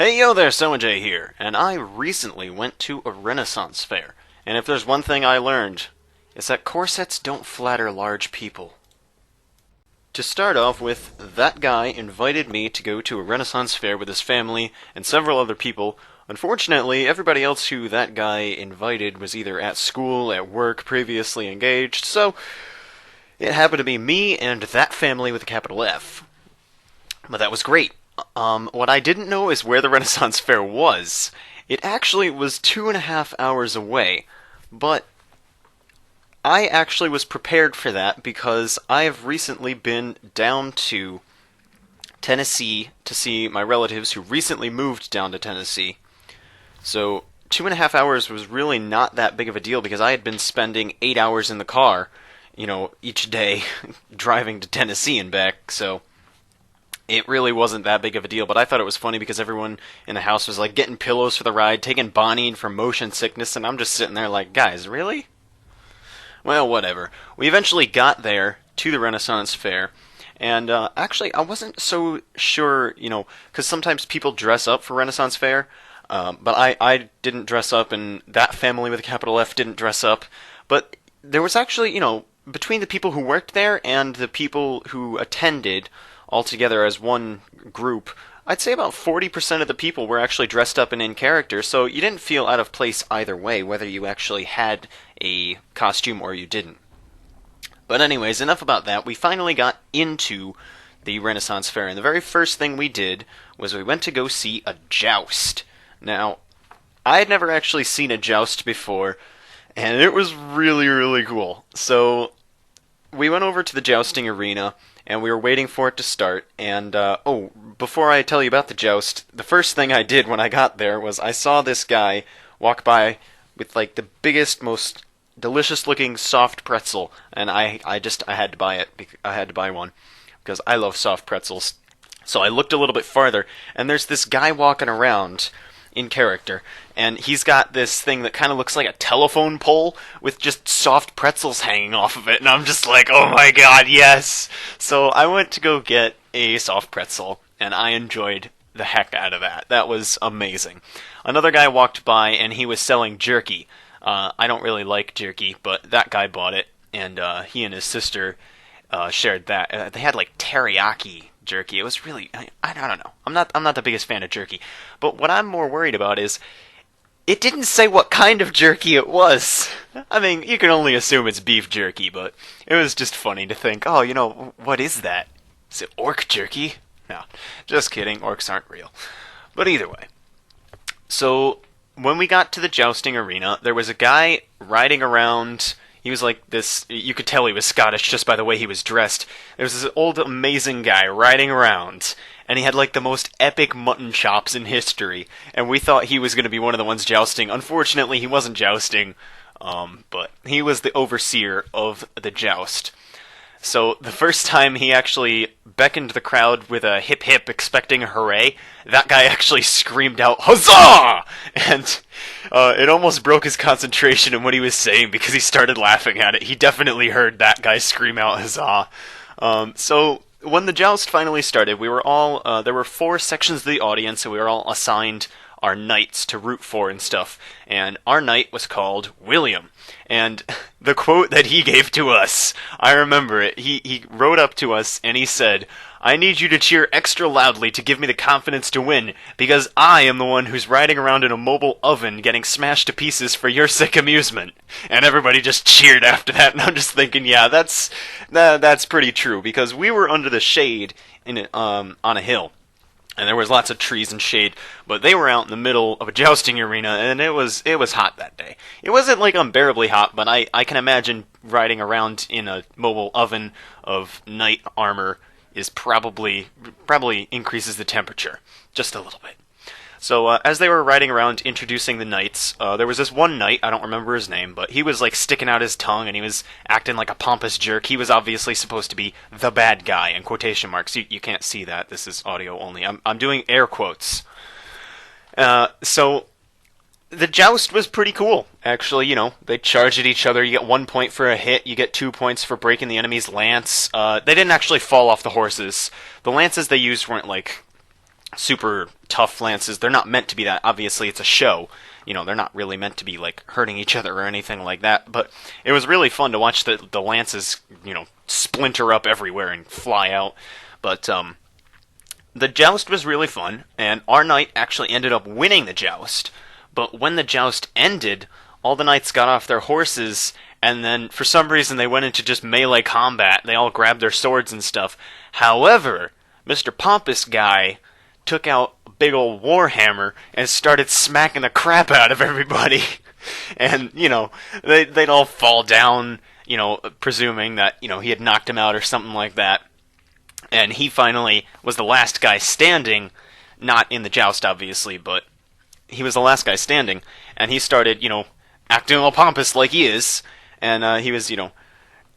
Hey yo there, SOENJAY here, and I recently went to a Renaissance fair, and if there's one thing I learned, it's that corsets don't flatter large people. To start off with, that guy invited me to go to a Renaissance fair with his family and several other people. Unfortunately, everybody else who that guy invited was either at school, at work, previously engaged, so it happened to be me and that family with a capital F. But that was great. What I didn't know is where the Renaissance Fair was. It actually was 2.5 hours away, but I actually was prepared for that because I have recently been down to Tennessee to see my relatives who recently moved down to Tennessee. So 2.5 hours was really not that big of a deal because I had been spending 8 hours in the car, each day driving to Tennessee and back, so it really wasn't that big of a deal, but I thought it was funny because everyone in the house was like getting pillows for the ride, taking Bonnie for motion sickness, and I'm just sitting there like, guys, really? Well, whatever. We eventually got there to the Renaissance Fair, and actually, I wasn't so sure, because sometimes people dress up for Renaissance Fair, but I didn't dress up, and that family with a capital F didn't dress up, but there was actually, between the people who worked there and the people who attended, all together as one group, I'd say about 40% of the people were actually dressed up and in character, so you didn't feel out of place either way, whether you actually had a costume or you didn't. But anyways, enough about that. We finally got into the Renaissance Fair, and the very first thing we did was we went to go see a joust. Now, I had never actually seen a joust before, and it was really, really cool. So, we went over to the jousting arena, and we were waiting for it to start, and, before I tell you about the joust, the first thing I did when I got there was I saw this guy walk by with, like, the biggest, most delicious-looking soft pretzel, and I had to buy it. I had to buy one, because I love soft pretzels. So I looked a little bit farther, and there's this guy walking around in character, and he's got this thing that kind of looks like a telephone pole with just soft pretzels hanging off of it, and I'm just like, oh my god, yes! So I went to go get a soft pretzel, and I enjoyed the heck out of that. That was amazing. Another guy walked by, and he was selling jerky. I don't really like jerky, but that guy bought it, and he and his sister shared that. They had like teriyaki jerky. It was really, I don't know. I'm not the biggest fan of jerky. But what I'm more worried about is it didn't say what kind of jerky it was. I mean, you can only assume it's beef jerky, but it was just funny to think, oh, what is that? Is it orc jerky? No, just kidding. Orcs aren't real. But either way. So, when we got to the jousting arena, there was a guy riding around. He was like this, you could tell he was Scottish just by the way he was dressed. There was this old amazing guy riding around, and he had like the most epic mutton chops in history, and we thought he was going to be one of the ones jousting. Unfortunately, he wasn't jousting, but he was the overseer of the joust. So the first time he actually beckoned the crowd with a hip hip expecting a hooray, that guy actually screamed out, "Huzzah!" And it almost broke his concentration in what he was saying because he started laughing at it. He definitely heard that guy scream out, "Huzzah!" So when the joust finally started, we were all, there were 4 sections of the audience, and we were all assigned our knights to root for and stuff. And our knight was called William. And the quote that he gave to us, I remember it. He rode up to us and he said, "I need you to cheer extra loudly to give me the confidence to win, because I am the one who's riding around in a mobile oven getting smashed to pieces for your sick amusement." And everybody just cheered after that, and I'm just thinking, yeah, that's pretty true, because we were under the shade on a hill. And there was lots of trees and shade, but they were out in the middle of a jousting arena, and it was hot that day. It wasn't like unbearably hot, but I can imagine riding around in a mobile oven of knight armor is probably increases the temperature just a little bit. So as they were riding around introducing the knights, there was this one knight, I don't remember his name, but he was like sticking out his tongue and he was acting like a pompous jerk. He was obviously supposed to be the bad guy, in quotation marks. You can't see that, this is audio only. I'm doing air quotes. So the joust was pretty cool, actually. They charged at each other. You get 1 point for a hit, you get 2 points for breaking the enemy's lance. They didn't actually fall off the horses. The lances they used weren't like super tough lances. They're not meant to be that. Obviously, it's a show. They're not really meant to be like hurting each other or anything like that. But it was really fun to watch the lances, splinter up everywhere and fly out. But the joust was really fun, and our knight actually ended up winning the joust. But when the joust ended, all the knights got off their horses, and then for some reason they went into just melee combat. They all grabbed their swords and stuff. However, Mr. Pompous guy took out a big old warhammer and started smacking the crap out of everybody. And, they'd all fall down, presuming that, he had knocked him out or something like that. And he finally was the last guy standing, not in the joust, obviously, but he was the last guy standing, and he started, acting all pompous like he is, and he was,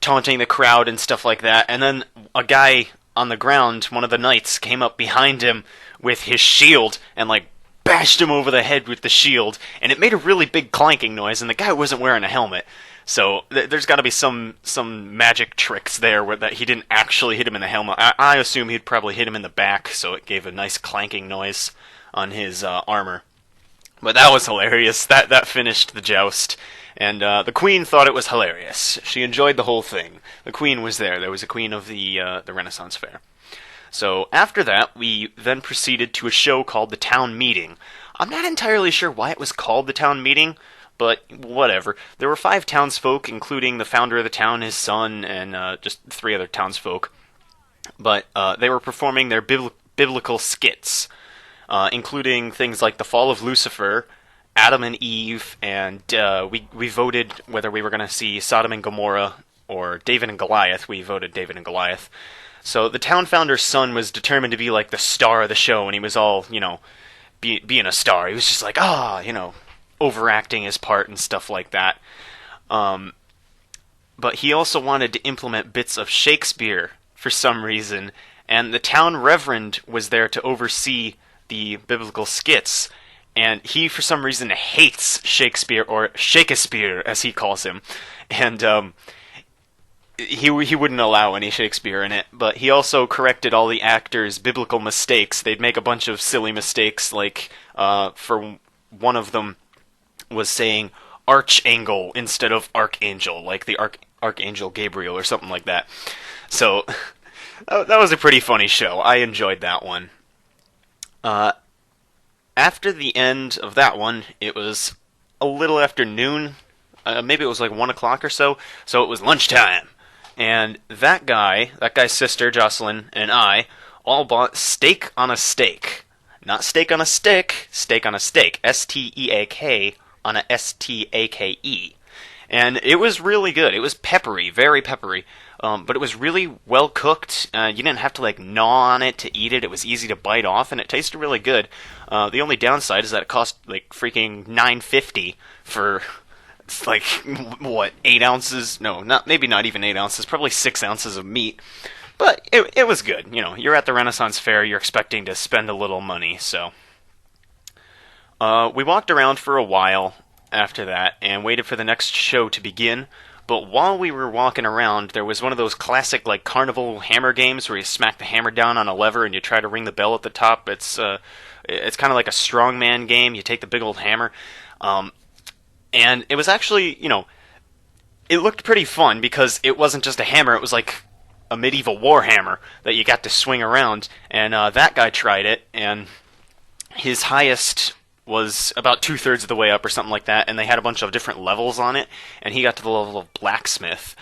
taunting the crowd and stuff like that, and then a guy on the ground, one of the knights, came up behind him with his shield and, bashed him over the head with the shield, and it made a really big clanking noise, and the guy wasn't wearing a helmet. So there's got to be some magic tricks there where that he didn't actually hit him in the helmet. I assume he'd probably hit him in the back, so it gave a nice clanking noise on his armor. But that was hilarious. That finished the joust, and the queen thought it was hilarious. She enjoyed the whole thing. The queen was there. There was a queen of the Renaissance Fair. So after that, we then proceeded to a show called the Town Meeting. I'm not entirely sure why it was called the Town Meeting, but whatever. There were 5 townsfolk, including the founder of the town, his son, and just 3 other townsfolk. But they were performing their biblical skits, including things like the fall of Lucifer, Adam and Eve, and we voted whether we were going to see Sodom and Gomorrah or David and Goliath. We voted David and Goliath. So the town founder's son was determined to be like the star of the show, and he was all, being a star. He was just like, overacting his part and stuff like that. But he also wanted to implement bits of Shakespeare for some reason, and the town reverend was there to oversee the biblical skits, and he for some reason hates Shakespeare, or Shakespeare as he calls him, and he wouldn't allow any Shakespeare in it. But he also corrected all the actors' biblical mistakes. They'd make a bunch of silly mistakes, like for one of them was saying archangel instead of archangel, like the archangel Gabriel or something like that. So that was a pretty funny show. I enjoyed that one. After the end of that one, it was a little after noon. Maybe it was like 1 o'clock or so. So it was lunchtime. And that guy's sister, Jocelyn, and I all bought steak on a steak. Not steak on a stick, steak on a steak. S-T-E-A-K on a S-T-A-K-E. And it was really good. It was peppery, very peppery. But it was really well cooked. You didn't have to gnaw on it to eat it. It was easy to bite off, and it tasted really good. The only downside is that it cost freaking $9.50 for it's 8 ounces? No, maybe not even 8 ounces. Probably 6 ounces of meat. But it was good. You're at the Renaissance Fair. You're expecting to spend a little money, so. We walked around for a while after that and waited for the next show to begin. But while we were walking around, there was one of those classic carnival hammer games where you smack the hammer down on a lever and you try to ring the bell at the top. It's kind of like a strongman game. You take the big old hammer, and it was actually it looked pretty fun because it wasn't just a hammer. It was like a medieval war hammer that you got to swing around. And that guy tried it, and his highest was about 2/3 of the way up or something like that, and they had a bunch of different levels on it, and he got to the level of blacksmith.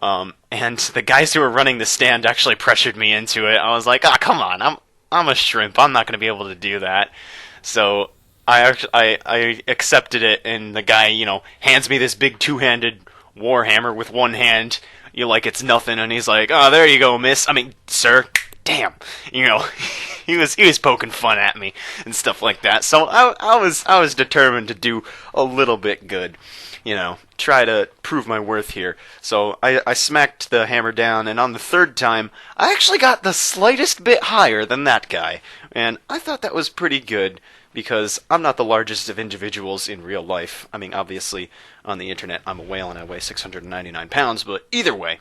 And the guys who were running the stand actually pressured me into it. I was like, come on, I'm a shrimp. I'm not going to be able to do that. So I accepted it, and the guy, hands me this big 2-handed warhammer with one hand. It's nothing, and he's like, "Oh, there you go, miss. I mean, sir." Damn, he was poking fun at me and stuff like that. So I was determined to do a little bit good, try to prove my worth here. So I smacked the hammer down, and on the 3rd time, I actually got the slightest bit higher than that guy, and I thought that was pretty good because I'm not the largest of individuals in real life. I mean, obviously on the internet I'm a whale and I weigh 699 pounds, but either way.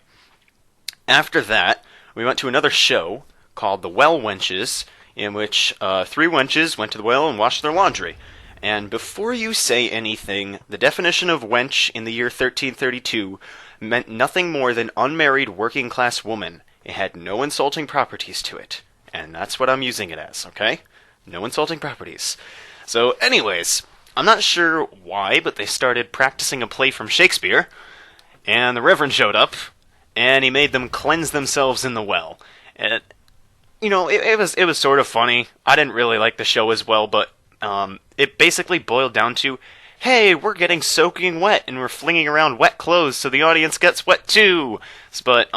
After that, we went to another show called The Well Wenches. in which three wenches went to the well and washed their laundry. And before you say anything, the definition of wench in the year 1332 meant nothing more than unmarried working-class woman. It had no insulting properties to it. And that's what I'm using it as, okay? No insulting properties. So, anyways, I'm not sure why, but they started practicing a play from Shakespeare, and the Reverend showed up, and he made them cleanse themselves in the well. And, it was sort of funny. I didn't really like the show as well, but it basically boiled down to, hey, we're getting soaking wet, and we're flinging around wet clothes, so the audience gets wet too. But,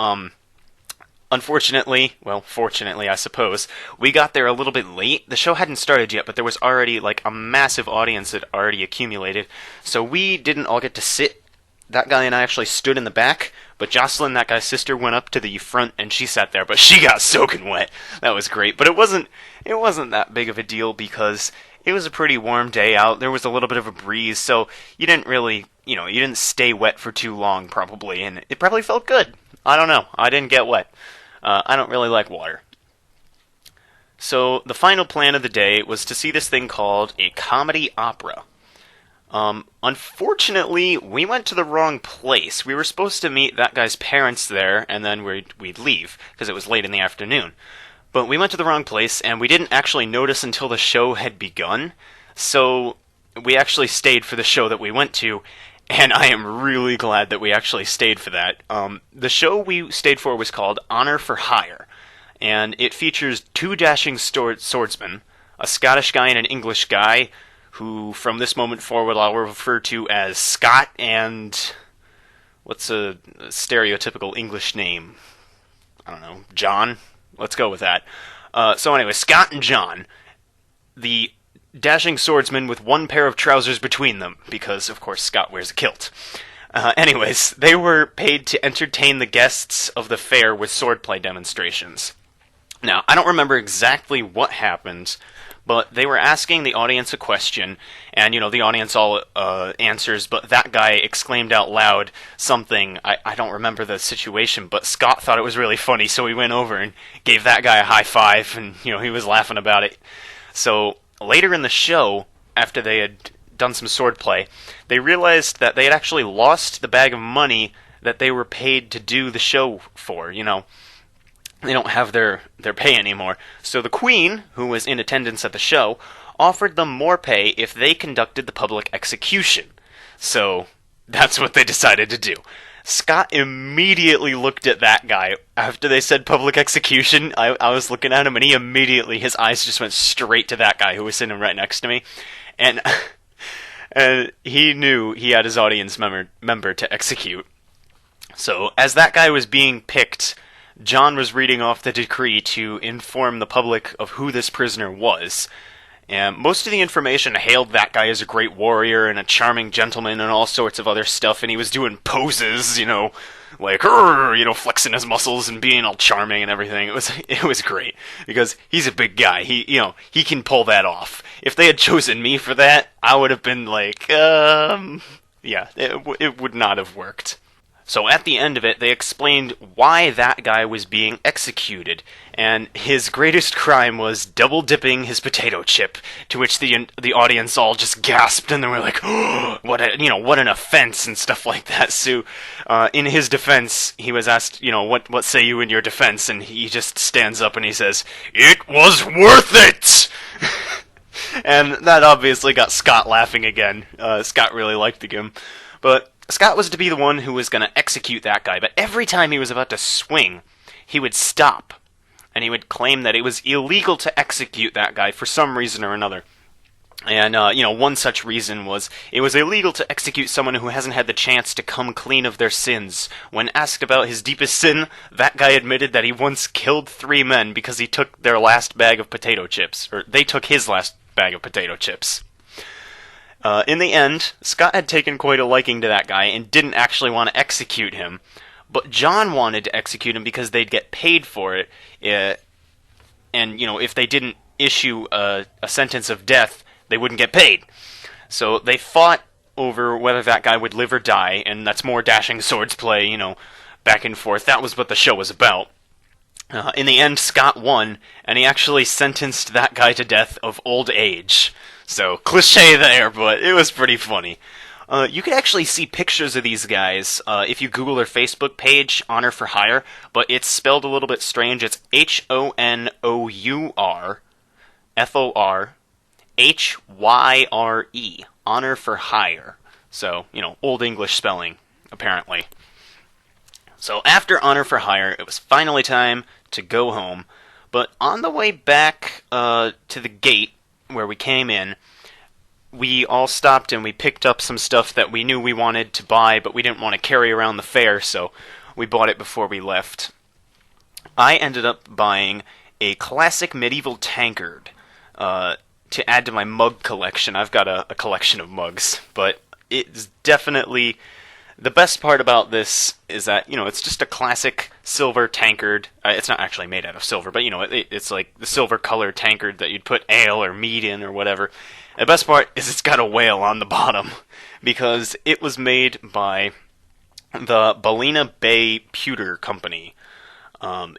unfortunately, well, fortunately, I suppose, we got there a little bit late. The show hadn't started yet, but there was already, a massive audience that already accumulated. So we didn't all get to sit. That guy and I actually stood in the back, but Jocelyn, that guy's sister, went up to the front, and she sat there, but she got soaking wet. That was great. But it wasn't that big of a deal, because it was a pretty warm day out. There was a little bit of a breeze, so you didn't really, you didn't stay wet for too long, probably, and it probably felt good. I don't know. I didn't get wet. I don't really like water. So the final plan of the day was to see this thing called a comedy opera. Unfortunately, we went to the wrong place. We were supposed to meet that guy's parents there, and then we'd leave, because it was late in the afternoon. But we went to the wrong place, and we didn't actually notice until the show had begun. So we actually stayed for the show that we went to, and I am really glad that we actually stayed for that. The show we stayed for was called Honor for Hire, and it features two dashing swordsmen, a Scottish guy and an English guy, who from this moment forward I'll refer to as Scott and... what's a stereotypical English name? I don't know, John? Let's go with that. So anyway, Scott and John, the dashing swordsmen with one pair of trousers between them, because, of course, Scott wears a kilt. Anyways, they were paid to entertain the guests of the fair with swordplay demonstrations. Now, I don't remember exactly what happened, but they were asking the audience a question, and, the audience all answers, but that guy exclaimed out loud something. I don't remember the situation, but Scott thought it was really funny, so he went over and gave that guy a high five, and, he was laughing about it. So later in the show, after they had done some swordplay, they realized that they had actually lost the bag of money that they were paid to do the show for, They don't have their pay anymore. So the Queen, who was in attendance at the show, offered them more pay if they conducted the public execution. So that's what they decided to do. Scott immediately looked at that guy. After they said public execution, I was looking at him, and his eyes just went straight to that guy who was sitting right next to me. And he knew he had his audience member to execute. So as that guy was being picked, John was reading off the decree to inform the public of who this prisoner was. And most of the information hailed that guy as a great warrior and a charming gentleman and all sorts of other stuff, and he was doing poses, flexing his muscles and being all charming and everything. It was great, because he's a big guy. He can pull that off. If they had chosen me for that, I would have been it would not have worked. So at the end of it, they explained why that guy was being executed, and his greatest crime was double-dipping his potato chip, to which the audience all just gasped, and they were like, oh, what an offense, and stuff like that. So, in his defense, he was asked, what say you in your defense, and he just stands up and he says, "It was worth it!" And that obviously got Scott laughing again. Scott really liked the game. But Scott was to be the one who was going to execute that guy, but every time he was about to swing, he would stop, and he would claim that it was illegal to execute that guy for some reason or another. And, one such reason was, it was illegal to execute someone who hasn't had the chance to come clean of their sins. When asked about his deepest sin, that guy admitted that he once killed 3 men because he took their last bag of potato chips, or they took his last bag of potato chips. In the end, Scott had taken quite a liking to that guy and didn't actually want to execute him, but John wanted to execute him because they'd get paid for it, and, if they didn't issue a sentence of death, they wouldn't get paid. So they fought over whether that guy would live or die, and that's more dashing swords play, back and forth. That was what the show was about. In the end, Scott won, and he actually sentenced that guy to death of old age. So, cliche there, but it was pretty funny. You can actually see pictures of these guys if you Google their Facebook page, Honor for Hire, but it's spelled a little bit strange. It's HONOURFORHYRE, Honor for Hire. So, Old English spelling, apparently. So after Honor for Hire, it was finally time to go home. But on the way back to the gate where we came in, we all stopped and we picked up some stuff that we knew we wanted to buy, but we didn't want to carry around the fair, so we bought it before we left. I ended up buying a classic medieval tankard to add to my mug collection. I've got a collection of mugs, but it's definitely... The best part about this is that, it's just a classic silver tankard. It's not actually made out of silver, but, it's like the silver colored tankard that you'd put ale or mead in or whatever. The best part is it's got a whale on the bottom, because it was made by the Ballina Bay Pewter Company.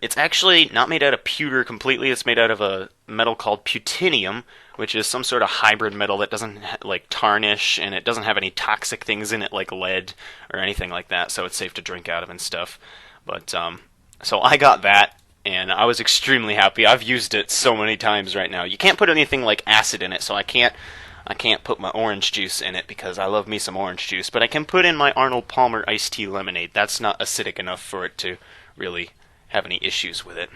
It's actually not made out of pewter completely. It's made out of a metal called putinium, which is some sort of hybrid metal that doesn't tarnish, and it doesn't have any toxic things in it like lead or anything like that, so it's safe to drink out of and stuff. But so I got that, and I was extremely happy. I've used it so many times right now. You can't put anything like acid in it, so I can't put my orange juice in it because I love me some orange juice, but I can put in my Arnold Palmer iced tea lemonade. That's not acidic enough for it to really have any issues with it.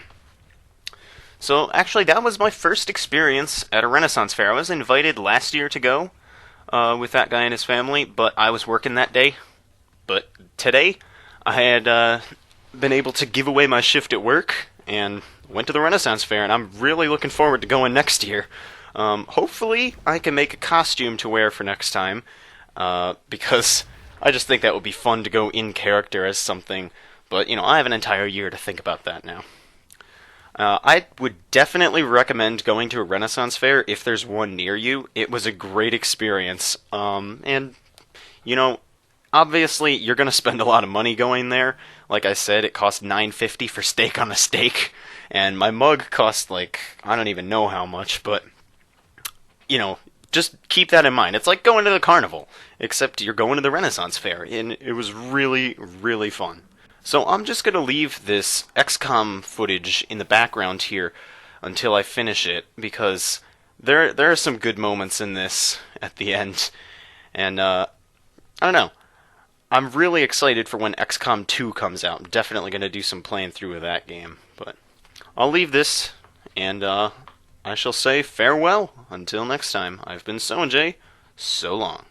So actually, that was my first experience at a Renaissance fair. I was invited last year to go with that guy and his family, but I was working that day. But today, I had been able to give away my shift at work and went to the Renaissance fair, and I'm really looking forward to going next year. Hopefully, I can make a costume to wear for next time, because I just think that would be fun to go in character as something. But, I have an entire year to think about that now. I would definitely recommend going to a Renaissance fair if there's one near you. It was a great experience. And, obviously you're going to spend a lot of money going there. Like I said, it cost $9.50 for steak on a steak. And my mug cost, I don't even know how much, but, just keep that in mind. It's like going to the carnival, except you're going to the Renaissance fair. And it was really, really fun. So I'm just going to leave this XCOM footage in the background here until I finish it, because there are some good moments in this at the end. And, I don't know. I'm really excited for when XCOM 2 comes out. I'm definitely going to do some playing through of that game. But I'll leave this, and I shall say farewell until next time. I've been SOENJAY. So long.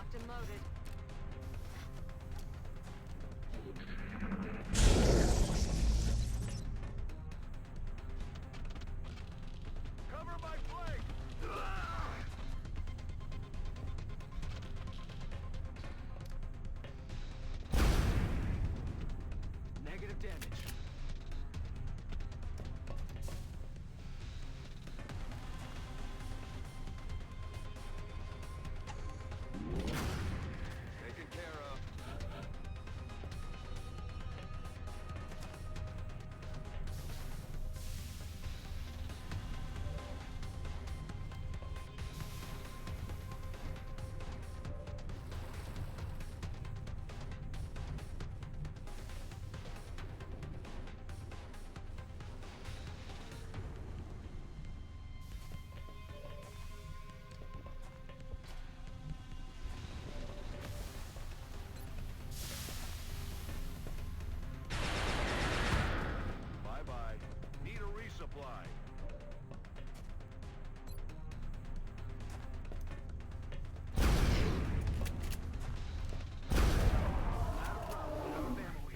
Locked and loaded. Cover my flank! Negative damage. Taken care of. Bye-bye. Need a resupply.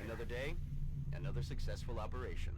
Another day, another successful operation.